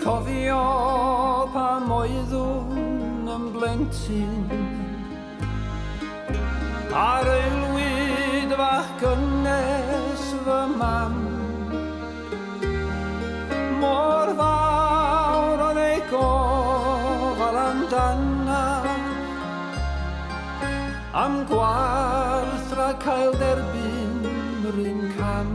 cofio pan oeddwn yn blentyn Ar aelwyd fach gynnes fy mam Mor fawr oedd ei gofal amdana Am gwarth rhag cael derbyn yr un cam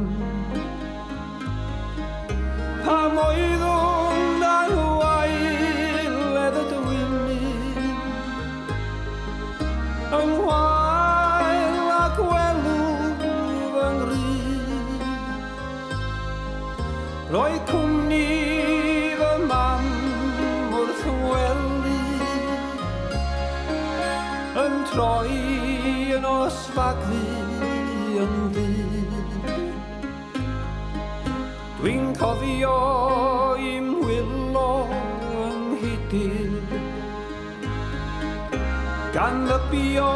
Pam oeddwn dan waeledd y dwymin Yng ngwael a gwelw fy nghryd Roedd cwmni fy mam wrth wely Yn troi yn osfaglu yn ddydd Dwi'n cofio i'm wylo yng Nghydydd Gan ddybio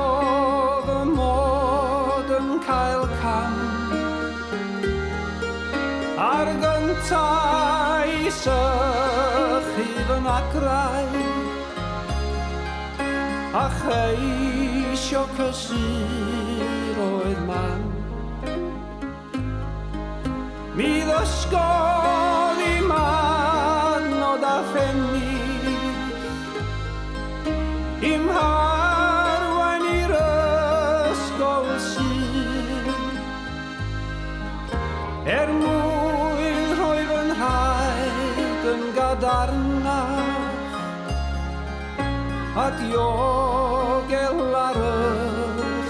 fy mod yn cael cam Ar gyntaf i sychu fy nagrau A cheisio cysur oedd mam Mi ddysgodd i manod a phenni I'm harwain i'r ysgol sy'n mwyn rhoi fy nhaid yn gadarnach A diogel ar y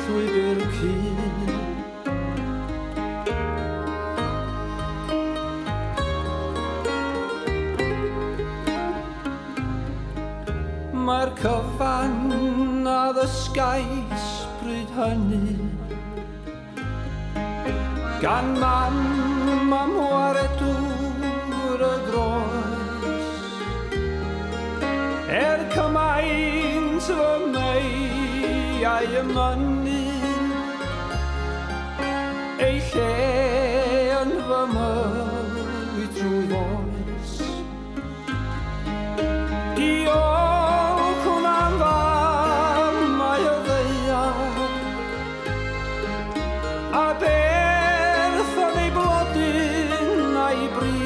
llwybr cyd Mae'r cyfan a ddysgais bryd hynny Gan mam am waredwr y groes Cymaint fy meiau ymynnu Ei lle yn fy mywyd trwy foes Diolch hwnna'n fam mae o ddeiar A berth o'n ei blodyn a'i bryd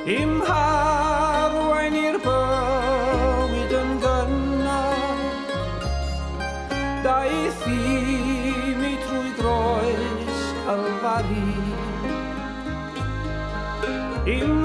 I'm harwain i'r bywyd yn gynnar Daeth i mi trwy groes Calfari I'm